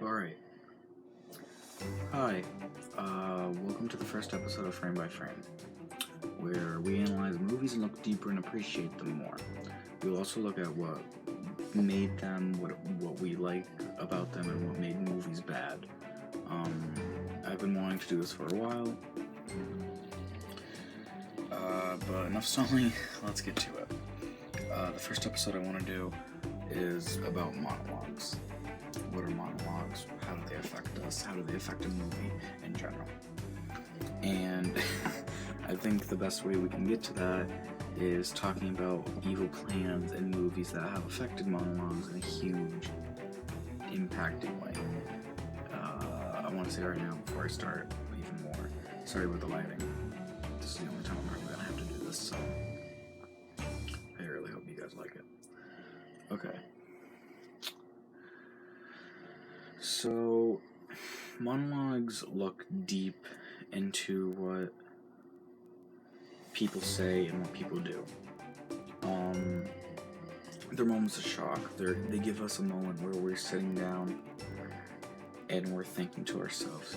Alright. Hi. Welcome to the first episode of Frame by Frame, where we analyze movies and look deeper and appreciate them more. We'll also look at what made them, what we like about them, and what made movies bad. I've been wanting to do this for a while, but enough stalling, let's get to it. The first episode I want to do is about monologues. What are monologues? How do they affect us? How do they affect a movie in general? And I think the best way we can get to that is talking about evil plans in movies that have affected monologues in a huge, impacting way. I want to say right now, before I start even more, sorry about the lighting. This is the only time I'm probably going to have to do this, so I really hope you guys like it. Okay. So, monologues look deep into what people say and what people do. They're moments of shock. They give us a moment where we're sitting down and we're thinking to ourselves,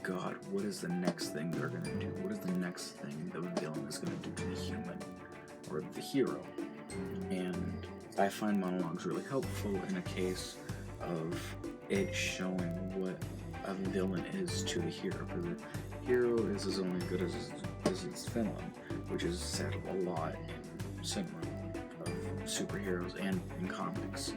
God, what is the next thing they're going to do? What is the next thing the villain is going to do to the human or the hero? And I find monologues really helpful in a case of it showing what a villain is to the hero, because the hero is as only good as his villain, which is said a lot in cinema of superheroes and in comics.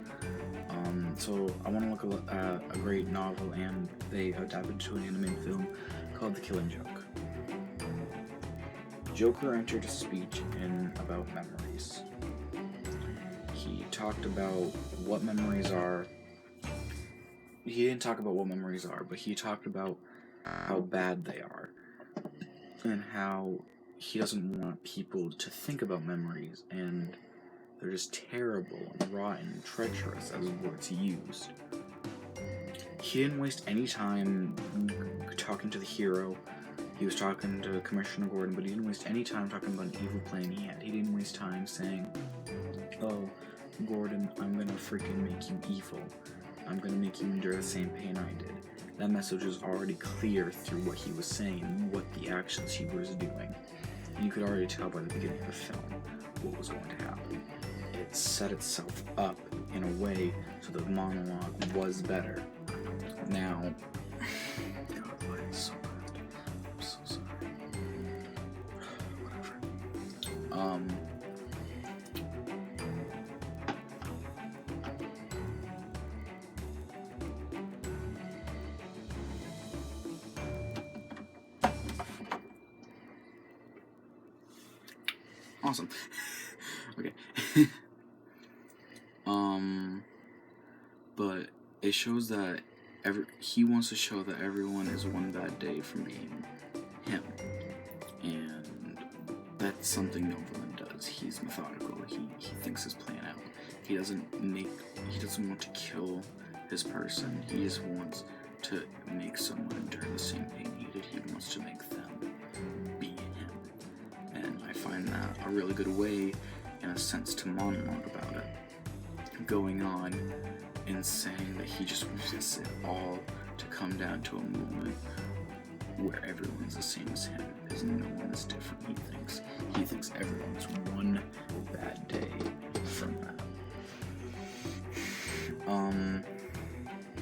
So I want to look at a great novel, and they adapted to an animated film called The Killing Joke. Joker entered a speech about memories. He talked about what memories are. He didn't talk about what memories are, but he talked about how bad they are and how he doesn't want people to think about memories, and they're just terrible and rotten and treacherous as words he used. He didn't waste any time talking to the hero. He was talking to Commissioner Gordon, but he didn't waste any time talking about an evil plan he had. He didn't waste time saying, oh, Gordon, I'm gonna freaking make you evil. I'm gonna make you endure the same pain I did. That message was already clear through what he was saying, what the actions he was doing. You could already tell by the beginning of the film what was going to happen. It set itself up in a way so the monologue was better. Now, God, why is so bad? I'm so sorry. Whatever. Awesome. Okay. But it shows that he wants to show that everyone is one bad day from being him, and that's something Nolan does. He's methodical. He thinks his plan out. He doesn't want to kill his person. He just wants to make someone endure the same pain he did. He wants to make them be him. And I find that a really good way, in a sense, to monologue about it. Going on and saying that he just wants it all to come down to a moment where everyone's the same as him, because no one is different, he thinks everyone's one bad day from that.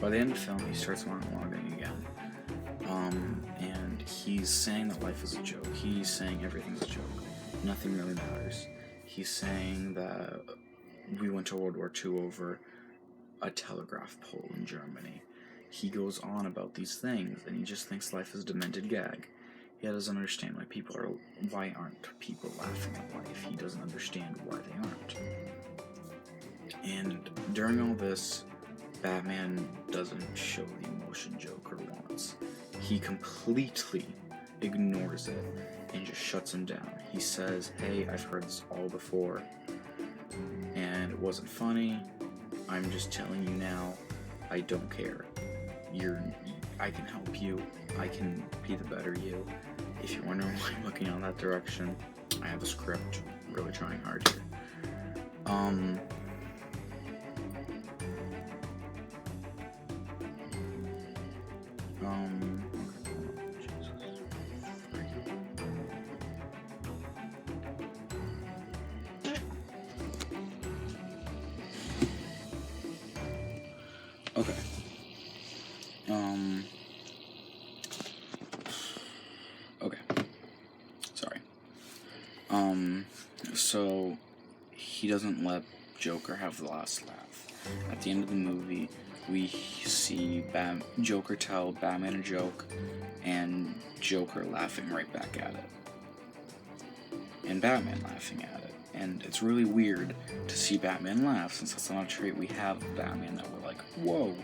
By the end of the film, he starts monologuing again. And he's saying that life is a joke. He's saying everything's a joke. Nothing really matters. He's saying that we went to World War II over a telegraph pole in Germany. He goes on about these things, and he just thinks life is a demented gag. He doesn't understand why aren't people laughing at life. He doesn't understand why they aren't. And during all this, Batman doesn't show the emotion Joker wants. He completely ignores it and just shuts him down. He says, hey, I've heard this all before, and it wasn't funny. I'm just telling you now, I don't care. I can help you. I can be the better you. If you're wondering why I'm looking in that direction, I have a script. I'm really trying hard here. Okay. Okay. Sorry. So he doesn't let Joker have the last laugh. At the end of the movie, we see Joker tell Batman a joke, and Joker laughing right back at it. And Batman laughing at it. And it's really weird to see Batman laugh, since that's not a trait we have of Batman, that we're like, whoa,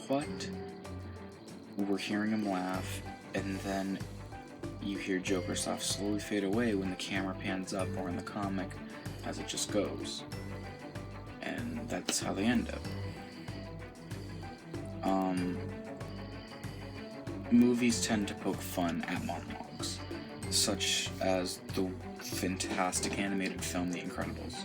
what? We're hearing him laugh, and then you hear Joker's laugh slowly fade away when the camera pans up, or in the comic, as it just goes. And that's how they end up. Movies tend to poke fun at monologues, such as the fantastic animated film The Incredibles,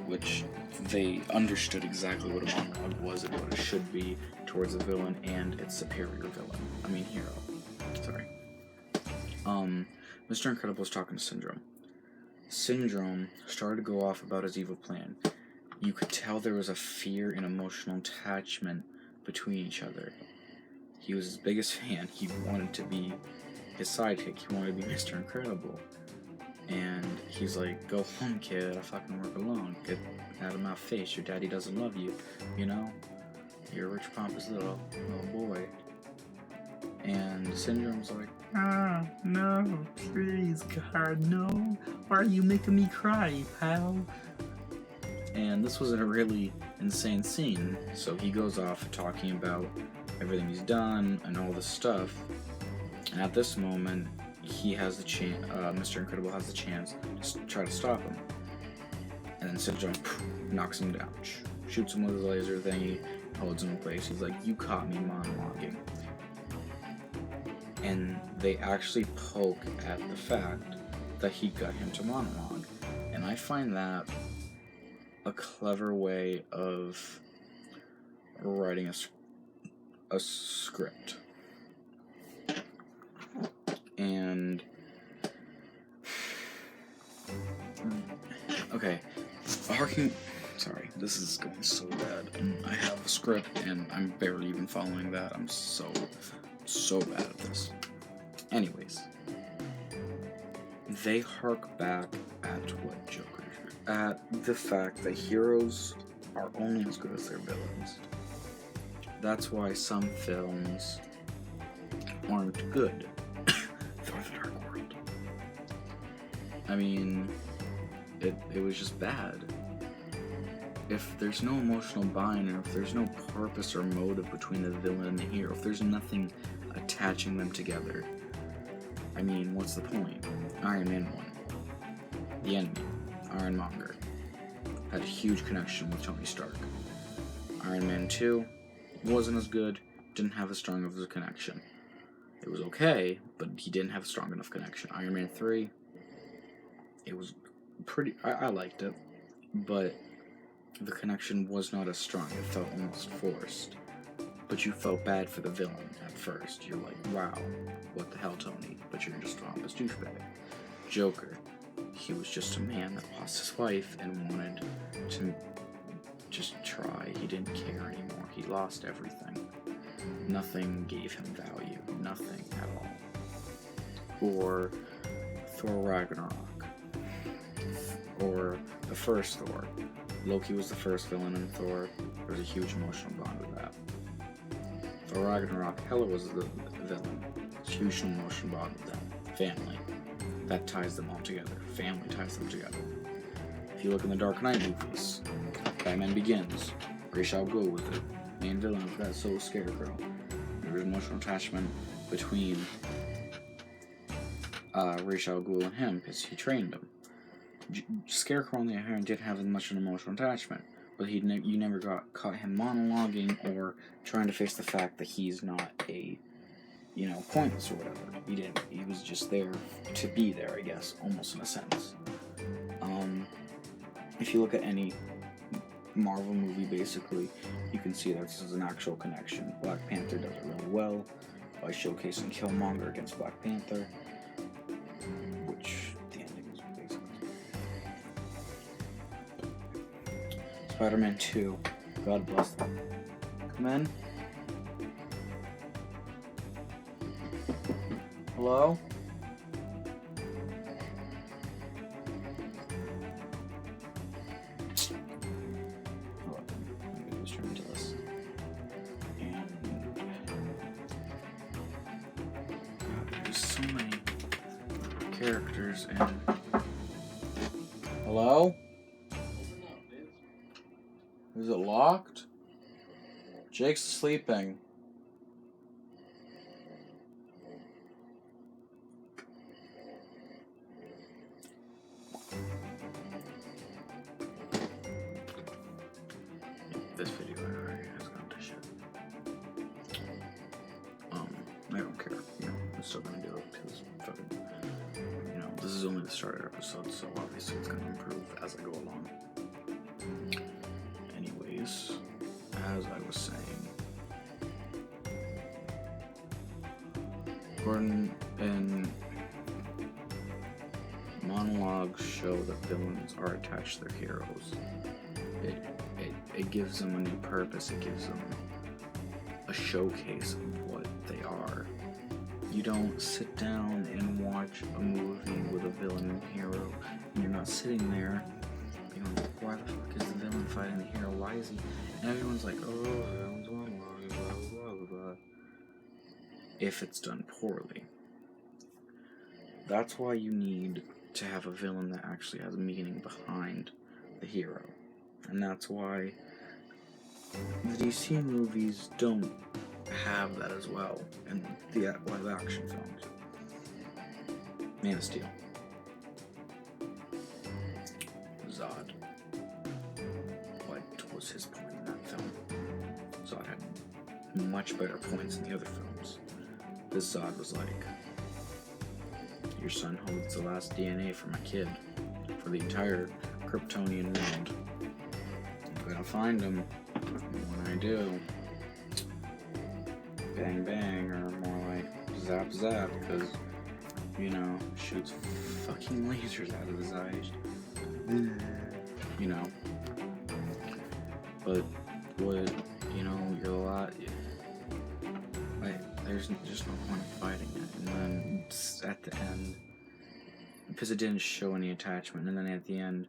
which they understood exactly what a monologue was and what it should be towards a villain and its superior villain. Hero. Sorry. Mr. Incredible's talking to Syndrome. Syndrome started to go off about his evil plan. You could tell there was a fear and emotional attachment between each other. He was his biggest fan. He wanted to be his sidekick. He wanted to be Mr. Incredible. And he's like, go home, kid. I fucking work alone. Get out of my face. Your daddy doesn't love you. You know? You're a rich, pompous little boy. And Syndrome's like, no, please, God, no. Why are you making me cry, pal? And this was a really insane scene. So he goes off talking about everything he's done and all this stuff. And at this moment, he has the chance. Mr. Incredible has the chance to try to stop him. And then Syndrome knocks him down, shoots him with his laser thingy, holds him in place. He's like, "You caught me monologuing." And they actually poke at the fact that he got him to monologue. And I find that a clever way of writing a script. And okay, sorry, this is going so bad. I have a script and I'm barely even following that. I'm so bad at this. Anyways, they hark back at what Joker drew, at the fact that heroes are only as good as their villains. That's why some films aren't good. Thor: The Dark World. It was just bad. If there's no emotional buy-in, or if there's no purpose or motive between the villain and the hero, if there's nothing attaching them together, what's the point? Iron Man 1, the enemy, Ironmonger, had a huge connection with Tony Stark. Iron Man 2 wasn't as good, didn't have as strong of a connection. It was okay, but he didn't have a strong enough connection. Iron Man 3, it was pretty, I liked it, but the connection was not as strong. It felt almost forced. But you felt bad for the villain at first. You're like, wow, what the hell, Tony? But you're just a pompous douchebag. Joker, he was just a man that lost his wife and wanted to just try. He didn't care anymore. He lost everything. Nothing gave him value. Nothing at all. Or Thor Ragnarok. Or the first Thor. Loki was the first villain in Thor. There was a huge emotional bond with that. Thor Ragnarok, Hela was the villain. There's a huge emotional bond with them. Family. That ties them all together. Family ties them together. If you look in the Dark Knight movies, Batman Begins, Ra's al Ghul was the main villain of that, so was Scarecrow. There was emotional attachment between Ra's al Ghul and him, because he trained him. Scarecrow, on the other hand, didn't have as much an emotional attachment, but you never caught him monologuing or trying to face the fact that he's not a, pointless or whatever. He was just there to be there, I guess, almost in a sense. If you look at any Marvel movie, basically, you can see that this is an actual connection. Black Panther does it really well. by showcasing Killmonger against Black Panther, which the ending is basically. Spider-Man 2, God bless them. Come in. Hello? So many characters and hello? Is it locked? Jake's sleeping. This video already has gone to shit. I don't care. I'm still gonna do it because fucking, this is only the starter episode, so obviously it's gonna improve as I go along. Anyways, as I was saying, Gordon and Monologues show that villains are attached to their heroes. It gives them a new purpose. It gives them a showcase of what they are. You don't sit down and watch a movie with a villain and hero, and you're not sitting there, why the fuck is the villain fighting the hero? Why is he? And everyone's like, oh, the villain's blah, blah, blah, blah. If it's done poorly. That's why you need to have a villain that actually has meaning behind the hero. And that's why the DC movies don't have that as well in the live action films. Man of Steel. Zod. What was his point in that film? Zod had much better points in the other films. This Zod was like, your son holds the last DNA for my kid, for the entire Kryptonian world. I'm gonna find him. And when I do, bang bang, or more like zap zap, because, shoots fucking lasers out of his eyes. But what, you're a lot, there's just no point in fighting it. And then at the end, because it didn't show any attachment, and then at the end,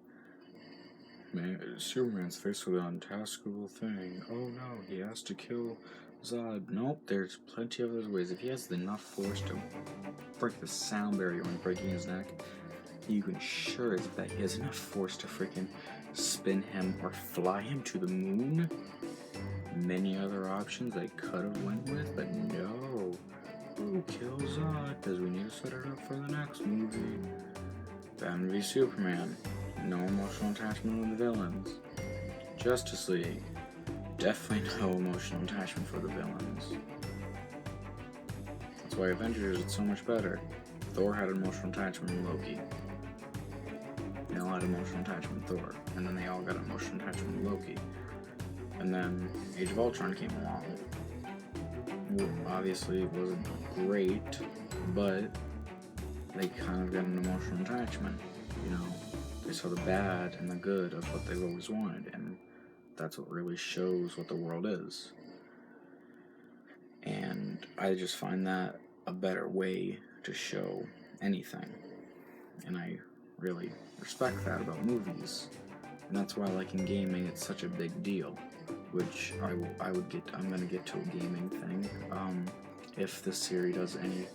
Superman's faced with an untaskable thing. Oh no, he has to kill Zod. Nope, there's plenty of other ways. If he has enough force to break the sound barrier when breaking his neck, you can sure as bet he has enough force to freaking spin him or fly him to the moon. Many other options they could have went with, but no. Ooh, kill Zod, because we need to set it up for the next movie. Batman v Superman. No emotional attachment with the villains. Justice League. Definitely no emotional attachment for the villains. That's why Avengers is so much better. Thor had emotional attachment with Loki. They all had emotional attachment with Thor. And then they all got emotional attachment with Loki. And then Age of Ultron came along. Well, obviously it wasn't great, but they kind of got an emotional attachment. They saw the bad and the good of what they've always wanted, and that's what really shows what the world is. And I just find that a better way to show anything. And I really respect that about movies. And that's why, like, in gaming, it's such a big deal. Which I'm gonna get to a gaming thing. If this series does any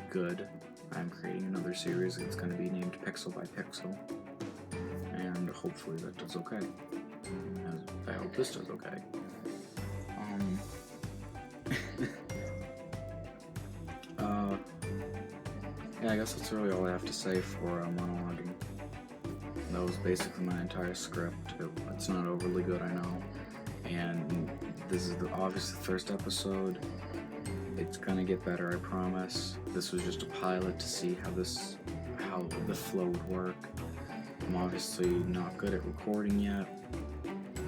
good, I'm creating another series. It's gonna be named Pixel by Pixel. And hopefully that does okay. I hope this does okay. Yeah, I guess that's really all I have to say for monologuing. That was basically my entire script. It's not overly good, I know. And this is obviously the first episode. It's gonna get better, I promise. This was just a pilot to see how the flow would work. I'm obviously not good at recording yet.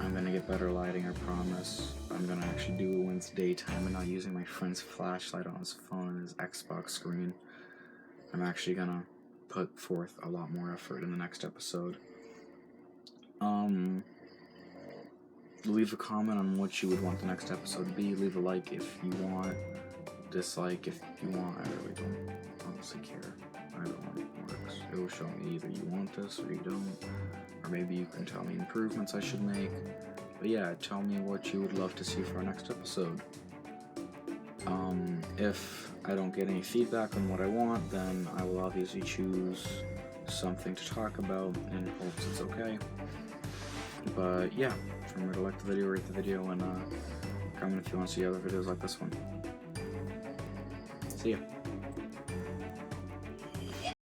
I'm gonna get better lighting, I promise. I'm gonna actually do it when it's daytime and not using my friend's flashlight on his phone and his Xbox screen. I'm actually gonna put forth a lot more effort in the next episode. Leave a comment on what you would want the next episode to be. Leave a like if you want. Dislike if you want. I really don't honestly care. I don't know what works. It will show me either you want this or you don't. Or maybe you can tell me improvements I should make. But yeah, tell me what you would love to see for our next episode. If I don't get any feedback on what I want, then I will obviously choose something to talk about in hopes it's okay. But yeah, remember to like the video, rate the video, and comment if you want to see other videos like this one. See ya.